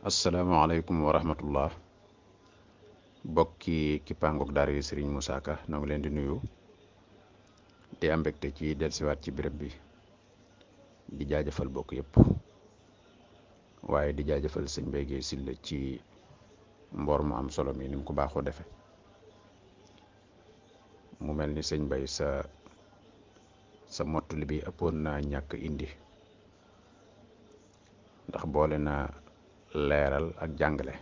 asalaamaaleykum wa rahmatullah bokki kippaangook daara yi Serigne Moussa Ka noo ngi leen di nuyu di am mbégte ci dellusiwaat ci béréb bi di jaajëfal bokk yépp waaye di jaajëfal sëñ Mbaye Guèye Sylla ci mboor mu am solo mi ni mu ko baaxoo defe mu mel ni sëñ Mbaye sa mottali bi ëppoon naa ñàkk indi ndax boole na leeral ak jàngale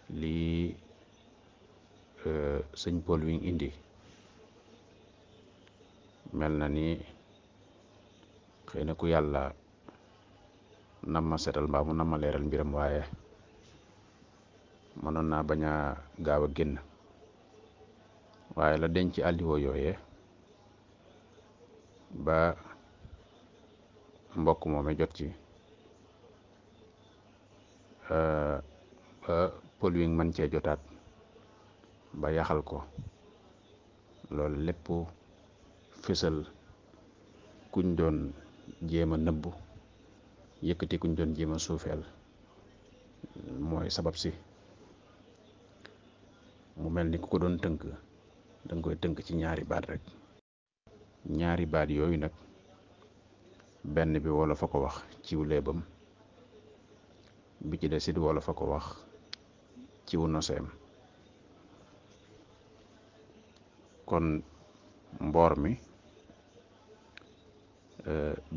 lii sëñ Paul wi indi mel na ni xëy na ku yàlla nam ma setal mbaa mu nam ma leeral mbiram waaye mënoon naa bañ a gaaw a génn waaye la denc àlliwoo yooye ba mbokk moome jot ci ba Paul wi mën cee jotaat ba yaxal ko loolu lépp fësal kuñ doon jéem a nëbbu yëkkati kuñ doon jéem a suufeel mooy sabab si mu mel ni ku ko doon tënk danga koy tënk ci ñaari baat rek ñaari baat yooyu nag benn bi wolof a ko wax ciw léebam bi ci des it wolof a ko wax ciw noseem kon mboor mi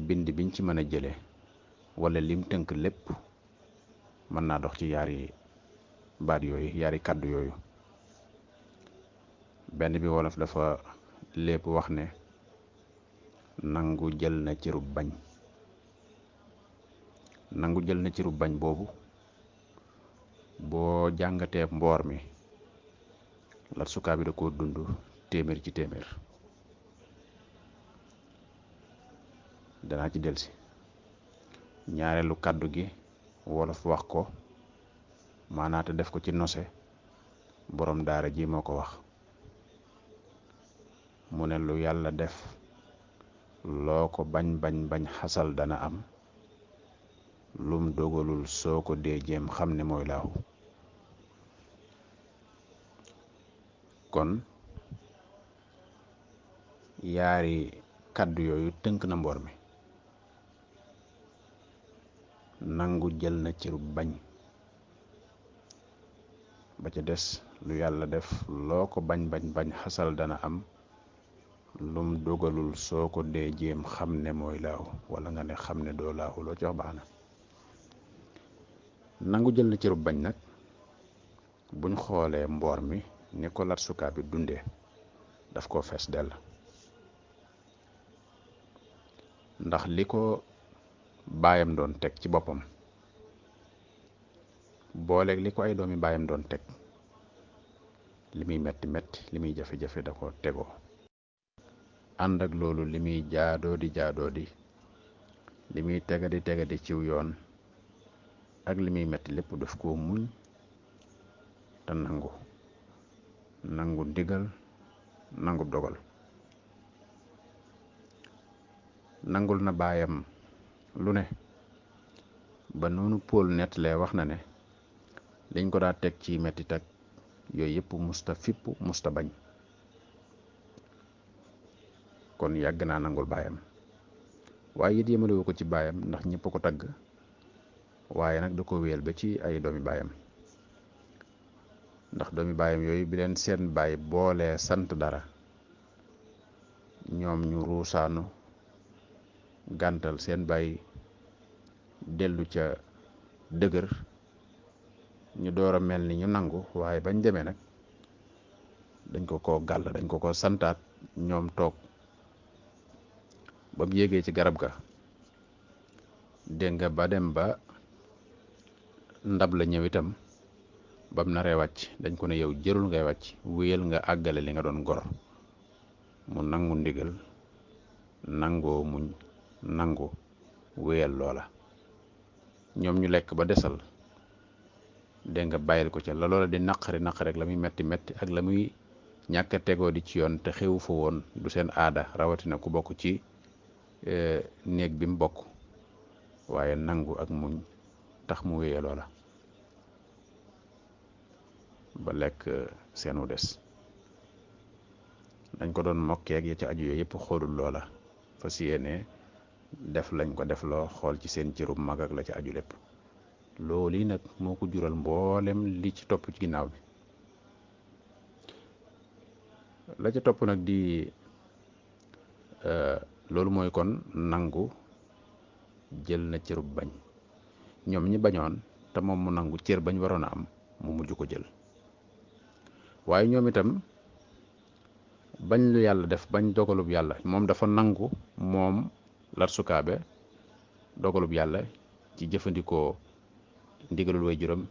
bind biñ ci mën a jële wala lim tënk lépp mën naa dox ci yaari baat yooyu yaari kàddu yooyu benn bi wolof dafa lépp wax ne nangu jël na cërub bañ nangu jël na cërub bañ boobu boo jàngatee mboor mi Lat Sukaabe bi da koo dund téeméer ci téeméer danaa ci delsi ñaareelu kàddu gi wolof wax ko maanaate def ko ci nose borom daara ji moo ko wax mu ne lu yàlla def loo ko bañ bañ bañ xasal dana am lum dogalul soo ko dee jéem xam ne mooy laahu kon yaari kàddu yooyu tënk na mboor mi nangu jël na ciru bañ ba ca des lu yàlla def loo ko bañ bañ bañ xasal dana am lum dogalul soo ko dee jéem xam ne mooy laahu wala nga ne xam ne doo laahu loo ci wax baax na nangu jël na ciru bañ nag buñ xoolee mboor mi ni ko Lat Sukaabe bi dundee daf koo fees dell ndax li ko baayam doon teg ci boppam booleeg li ko ay doomi baayam doon teg li muy metti metti li muy jafe-jafe da ko tegoo ànd ak loolu li muy jaadoo di li muy tegadi ciw yoon ak li muy metti lépp daf koo muñ te nangu ndigal nangu dogal nangul na baayam lu ne ba noonu Paul nettalee wax na ne liñ ko daa teg ci metti teg yooyu yëpp musta fipp musta bañ kon yàgg naa nangul baayam waaye it yemalewu ko ci baayam ndax ñëpp ko tagg waaye nag da ko wéyal ba ci ay doomi baayam ndax doomi baayam yooyu bi leen seen baay boolee sant dara ñoom ñu ruusaanu gàntal seen baay dellu ca dëgër ñu door a mel ni ñu nangu waaye bañ demee nag dañ ko gàll dañ ko santaat ñoom toog ba mu yéegee ci garab ga dégg nga ba dem ba ndab la ñëw itam bam naree wàcc dañ ko ne yow jërul ngay wàcc wéyal nga àggale li nga doon gor mu nangu ndigal nangoo muñ nangu wéyal loola ñoom ñu lekk ba desal dégg nga bàyyil ko ca la loola di naqari rek la muy metti metti ak la muy ñàkk a tegoo di ci yoon te xewu fa woon du seen aada rawatina ku bokk ci néeg bi mu bokk waaye nangu ak muñ tax mu wéyee loola ba lekk seenu des. dañ ko doon mokkeeg ya ci aju yooyu yëpp xoolul loola fas yéene def lañ ko def loo xool ci seen cërub mag ak la ci aju lépp. loolu yi nag moo ko jural mboolem li ci topp ci ginnaaw bi. la ca topp nag di loolu mooy kon nangu jël na cërub bañ. ñoom ñi bañoon te moom mu nangu cër bañ waroon a am mu mujj ko jël. waaye ñoom itam bañ lu yàlla def bañ dogalub yàlla moom dafa nangu moom Lat Sukaabe dogalub yàlla ci jëfandikoo ndigalul way juram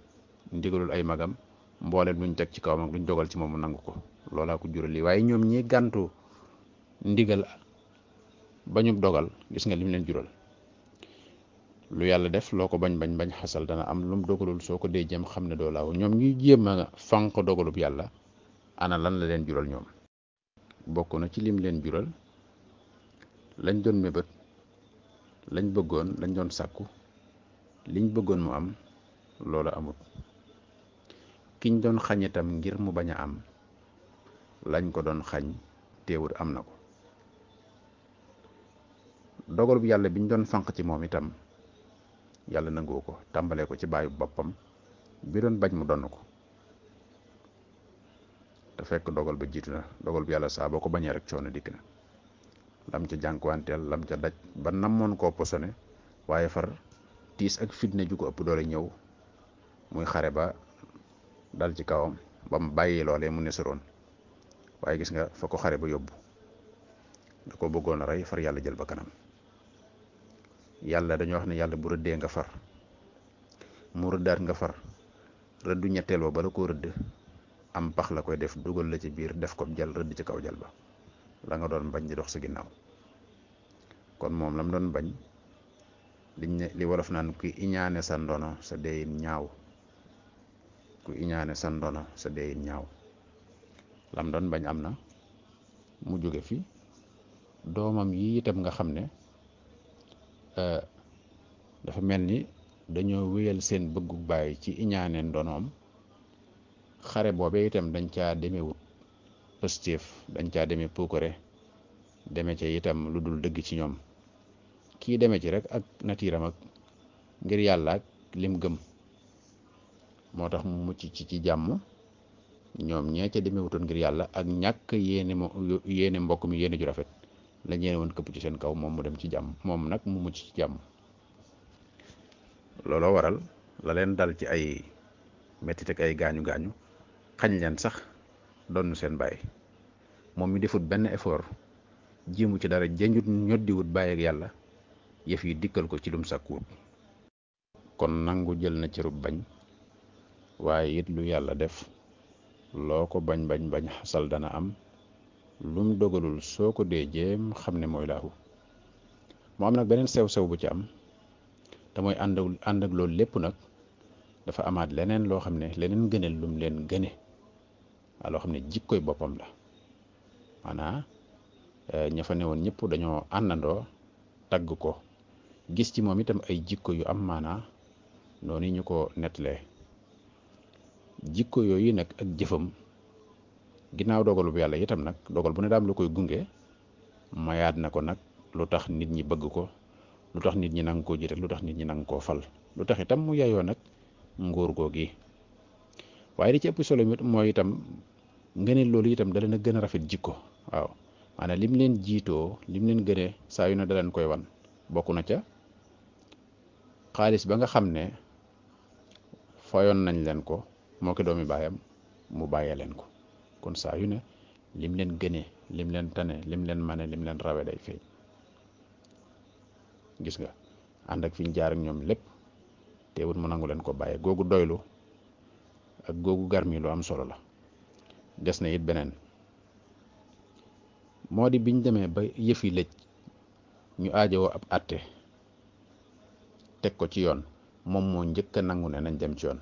ndigalul ay magam mbooleem luñ teg ci kawam ak luñ dogal ci moom mu nangu ko loolaa ko jural lii. waaye ñoom ñi gàntu ndigal bañub dogal gis nga lim leen jural. lu yàlla def loo ko bañ xasal dana am lum dogalul soo ko dee jéem xam ne doo laaw. ñoom ñuy jéem a fànq dogalub yàlla ana lan la leen jural ñoom. bokk na ci lim leen jural lañ doon mébét lañ bëggoon lañ doon sàkku liñ bëggoon mu am loola amut. kiñ doon xañ itam ngir mu bañ a am lañ ko doon xañ teewut am na ko. dogalub yàlla biñ doon fànq ci moom itam yàlla nangoo ko tàmbalee ko ci baayu boppam bi doon bañ mu donn ko te fekk dogal ba jiitu na. dogal bu yàlla saa boo ko bañee rek coono dikk na. lam ca jànkuwanteel lam ca daj ba namoon koo posone waaye far tiis ak fitne ju ko ëpp doole ñëw muy xare ba dal ci kawam ba mu bàyyi loolee mu nesaroon. waaye gis nga fa ko xare ba yóbbu da ko bëggoon a rey far yàlla jël ba kanam. yàlla dañoo wax ne yàlla bu rëddee nga far mu rëddaat nga far rëddu ñetteel ba bala koo rëdd am pax la koy def dugal la ci biir def ko jal rëdd ci kaw jal ba la nga doon bañ di dox sa ginnaaw. kon moom lam doon bañ liñ ne li wolof naan ku iñaane sa ndono sa deyin ñaaw. ku iñaane sa ndono sa deyin ñaaw. lam doon bañ am na mu jóge fi. doomam yi itam nga xam ne dafa mel ni dañoo wéyal seen bëggu bàyyi ci iñaane ndonoom. xare boobee itam dañ caa demewut positif dañ caa demee puukare deme ca itam lu dul dëgg ci ñoom. kii deme ci rek ak natiiram ak ngir yàlla ak lim gëm moo tax mu mucc ci jàmm. ñoom ñee ca demewutoon ngir yàlla ak ñàkk yéene mbokk mi yéene ju rafet la ñeene woon këpp ci seen kaw moom mu dem ci jàmm moom nag mu mucc ci jàmm. looloo waral la leen dal ci ay mettit ak ay gaañu gaañu xañ leen sax doon seen bàyyi. moom mi defut benn effort jéemu ci dara jëñut ñoddiwut bàyyi ak yàlla yëf yi dikkal ko ci lum sàkkuwut. kon nangu jël na cërub bañ. waaye it lu yàlla def loo ko bañ xasal dana am lum dogalul soo ko dee jéem xam ne mooy laahu. mu am nag beneen sew-sew bu ci am te mooy ànd ak loolu lépp nag dafa amaat leneen loo xam ne leneen gëneel lum leen gëne loo xam ne jikkoy boppam la. maanaa ña fa newoon ñëpp dañoo àndandoo tagg ko gis ci moom itam ay jikko yu am maanaa noonu ñu ko nettalee. jikko yooyu nag ak jëfam ginnaaw dogalu bu yàlla itam nag dogal bu ne daam lu koy gunge mayaat na ko nag lu tax nit ñi bëgg ko lu tax nit ñi nang koo jiite lu tax nit ñi nang koo fal lu tax itam mu yayoo nag nguur googi. waaye li ci ëpp solo mooy itam ngëneel loolu itam da leen a gën a rafet jikko. waaw maanaam lim leen jiitoo lim leen gënee saa yu ne da leen koy wan. bokk na ca xaalis ba nga xam ne fayoon nañ leen ko moo ko doomi baayam mu bàyyee leen ko. kon saa yu ne lim leen gënee lim leen tane lim leen mane lim leen rawe day feeñ. gis nga ànd ak fi ñu jaar ak ñoom lépp teewut mu nangu leen ko bàyyee. googu doylu ak googu garmi lu am solo la. des na it beneen moo di biñ demee ba yëf yi lëj ñu aajowoo ab àtte teg ko ci yoon moom moo njëkk a nangu ne nañ dem ci yoon.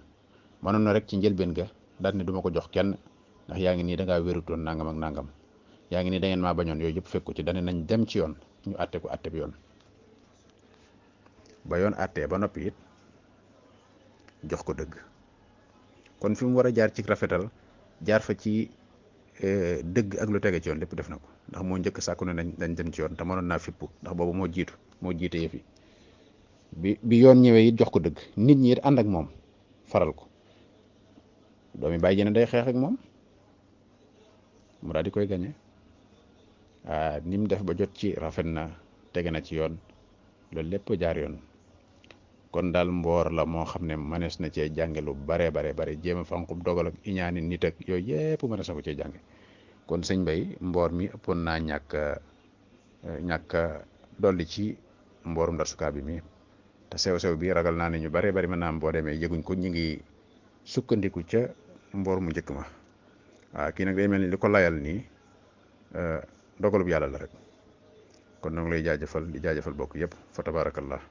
mënoon na rek ci njëlbeen ga daal ne duma ko jox kenn ndax yaa ngi nii da ngaa wérutoon nangam ak nangam yaa ngi nii da ngeen maa bañoon yooyu yëpp fekku ci dane nañ dem ci yoon ñu àtte ko àtte bi yoon. ba yoon àttee ba noppi it jox ko dëgg. kon fi mu war a jaar ci rafetal jaar fa ci dëgg ak lu tege ci yoon lépp def na ko, ndax moo njëkk sàkku ne dañ dem ci yoon te mënoon naa fippu ndax boobu moo jiite yëf yi. bi yoon ñëwee it jox ko dëgg, nit ñi it ànd ak moom faral ko, doomi bàyyi jëne day xeex ak moom mu daal di koy gañe. ni mu def ba jot ci rafet na, tege na ci yoon, loolu lépp jaar yoon. kon daal mboor la moo xam ne mënees na cee jànge lu bare jéem a fanqub dogal ak iñaani nit ak yooyu yëpp mënees na ko cee jànge. kon sëñ Bay mboor mi ëppoon naa ñàkk dolli ci mboorum Ndar Sukaa bi mi te sew bi ragal naa ne ñu bare mën naa am boo demee yëguñ ko, ñu ngi sukkandiku ca mboor mu njëkk ma. waaw kii nag day mel ni li ko layal nii dogalub yàlla la rek. kon noo ngi lay jaajëfal di jaajëfal bokk yëpp fa tabarakallah.